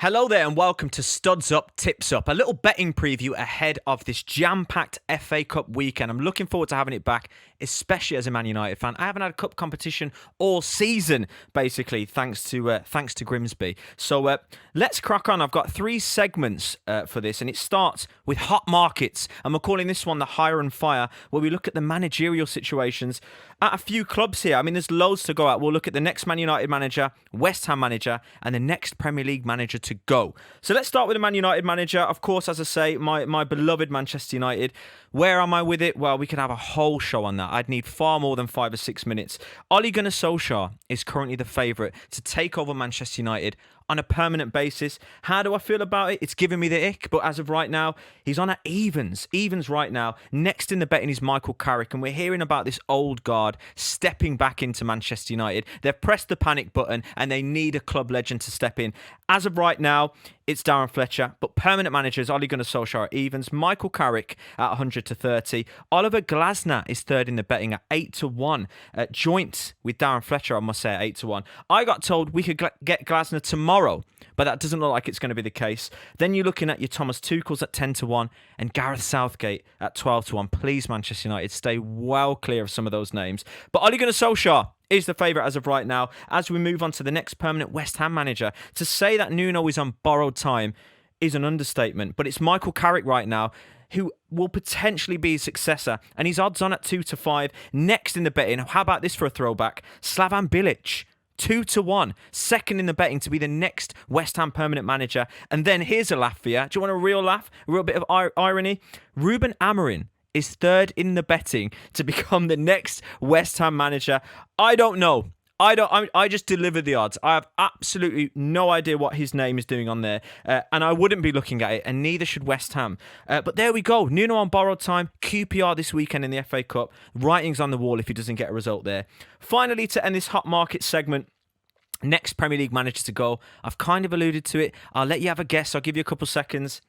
Hello there and welcome to Studs Up, Tips Up, a little betting preview ahead of this jam-packed FA Cup weekend. I'm looking forward to having it back, especially as a Man United fan. I haven't had a cup competition all season, basically, thanks to Grimsby. So let's crack on. I've got three segments for this, and it starts with hot markets, and we're calling this one the Hire and Fire, where we look at the managerial situations at a few clubs here. I mean, there's loads to go at. We'll look at the next Man United manager, West Ham manager, and the next Premier League manager to go. So let's start with the Man United manager. Of course, as I say, my beloved Manchester United. Where am I with it? Well, we could have a whole show on that. I'd need far more than 5 or 6 minutes. Ole Gunnar Solskjaer is currently the favourite to take over Manchester United on a permanent basis. How do I feel about it? It's giving me the ick, but as of right now, he's on at evens right now. Next in the betting is Michael Carrick, and we're hearing about this old guard stepping back into Manchester United. They've pressed the panic button, and they need a club legend to step in. As of right now, it's Darren Fletcher, but permanent managers Ole Gunnar Solskjaer at evens, Michael Carrick at 100 to 30. Oliver Glasner is third in the betting at 8 to 1. Joint with Darren Fletcher, I must say, at 8 to 1. I got told we could get Glasner tomorrow, but that doesn't look like it's going to be the case. Then you're looking at your Thomas Tuchels at 10 to 1 and Gareth Southgate at 12 to 1. Please, Manchester United, stay well clear of some of those names. But Ole Gunnar Solskjaer is the favourite as of right now. As we move on to the next permanent West Ham manager, to say that Nuno is on borrowed time is an understatement, but it's Michael Carrick right now who will potentially be his successor, and he's odds on at 2 to 5. Next in the betting, how about this for a throwback? Slavan Bilic, 2 to 1, second in the betting to be the next West Ham permanent manager. And then here's a laugh for you. Do you want a real laugh? A real bit of irony? Ruben Amorim is third in the betting to become the next West Ham manager. I don't know. I just deliver the odds. I have absolutely no idea what his name is doing on there, and I wouldn't be looking at it, and neither should West Ham. But there we go. Nuno on borrowed time. QPR this weekend in the FA Cup. Writing's on the wall if he doesn't get a result there. Finally, to end this hot market segment, next Premier League manager to go. I've kind of alluded to it. I'll let you have a guess. I'll give you a couple seconds.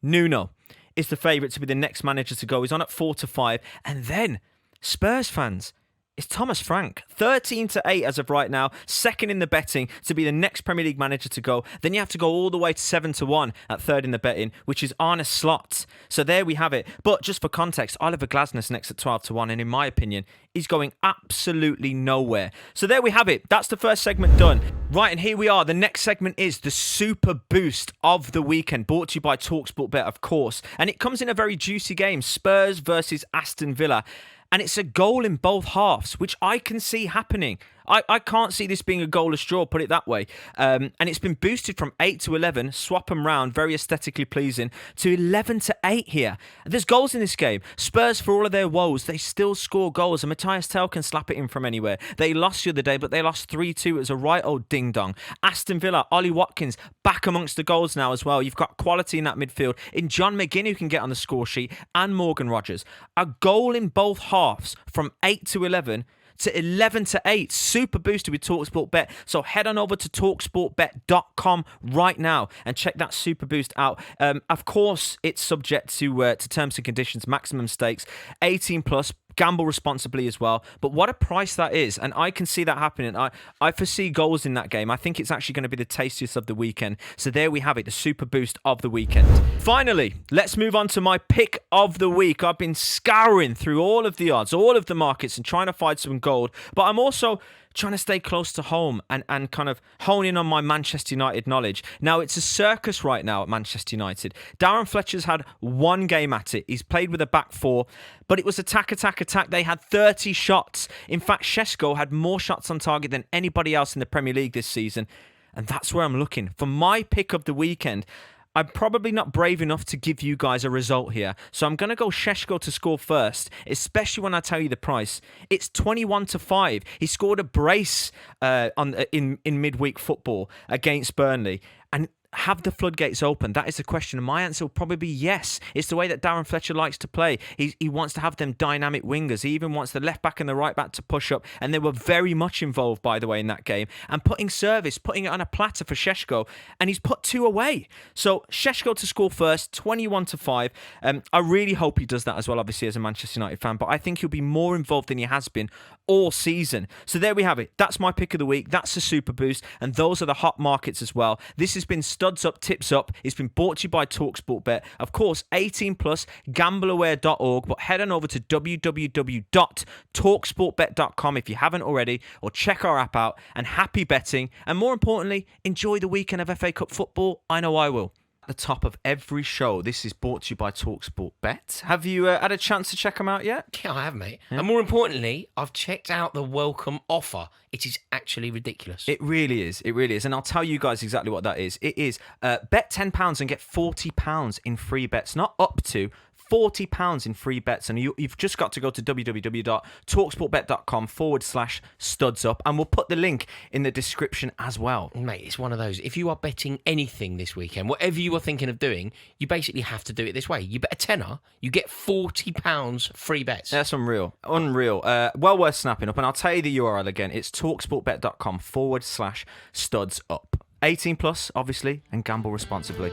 Nuno is the favourite to be the next manager to go. He's on at 4 to 5. And then, Spurs fans, it's Thomas Frank, 13 to 8 as of right now, second in the betting to be the next Premier League manager to go. Then you have to go all the way to 7 to 1 at third in the betting, which is Arne Slot. So there we have it. But just for context, Oliver Glasner's next at 12 to 1, and in my opinion, he's going absolutely nowhere. So there we have it. That's the first segment done. Right, and here we are. The next segment is the Super Boost of the weekend, brought to you by talkSPORT Bet, of course. And it comes in a very juicy game, Spurs versus Aston Villa. And it's a goal in both halves, which I can see happening. I can't see this being a goalless draw, put it that way. And it's been boosted from 8 to 11, swap them round, very aesthetically pleasing, to 11 to 8 here. There's goals in this game. Spurs, for all of their woes, they still score goals, and Matthias Tell can slap it in from anywhere. They lost the other day, but they lost 3-2. It was a right old ding-dong. Aston Villa, Ollie Watkins, back amongst the goals now as well. You've got quality in that midfield, in John McGinn, who can get on the score sheet, and Morgan Rogers. A goal in both halves from 8 to 11 to 11 to 8. Super boosted with talkSPORT Bet. So head on over to talksportbet.com right now and check that super boost out. Of course, it's subject to terms and conditions, maximum stakes, 18 plus. Gamble responsibly as well. But what a price that is. And I can see that happening. I foresee goals in that game. I think it's actually going to be the tastiest of the weekend. So there we have it, the super boost of the weekend. Finally, let's move on to my pick of the week. I've been scouring through all of the odds, all of the markets, and trying to find some gold. But I'm also trying to stay close to home and kind of hone in on my Manchester United knowledge. Now, it's a circus right now at Manchester United. Darren Fletcher's had one game at it. He's played with a back four, but it was attack. They had 30 shots. In fact, Šeško had more shots on target than anybody else in the Premier League this season. And that's where I'm looking. For my pick of the weekend, I'm probably not brave enough to give you guys a result here. So I'm going to go Šeško to score first, especially when I tell you the price. It's 21 to 5. He scored a brace in midweek football against Burnley. And have the floodgates open? That is the question. And my answer will probably be yes. It's the way that Darren Fletcher likes to play. He wants to have them dynamic wingers. He even wants the left back and the right back to push up. And they were very much involved, by the way, in that game. And putting it on a platter for Šeško. And he's put 2 away. So Šeško to score first, 21 to 5. I really hope he does that as well, obviously, as a Manchester United fan. But I think he'll be more involved than he has been all season. So there we have it. That's my pick of the week. That's the super boost. And those are the hot markets as well. This has been Studs Up, Tips Up. It's been brought to you by talkSPORT Bet. Of course, 18 plus, gambleaware.org, but head on over to www.talksportbet.com if you haven't already, or check our app out, and happy betting. And more importantly, enjoy the weekend of FA Cup football. I know I will. At the top of every show, this is brought to you by talkSPORT Bet. Have you had a chance to check them out yet? Yeah, I have, mate. Yeah. And more importantly, I've checked out the welcome offer. It is actually ridiculous. It really is. It really is. And I'll tell you guys exactly what that is. It is bet £10 and get £40 in free bets, not up to. £40 in free bets, and you've just got to go to www.talksportbet.com/studsup, and we'll put the link in the description as well. Mate, it's one of those. If you are betting anything this weekend, whatever you are thinking of doing, you basically have to do it this way. You bet a tenner, you get £40 free bets. That's unreal. Well worth snapping up, and I'll tell you the URL again. It's talksportbet.com/studsup. 18 plus, obviously, and gamble responsibly.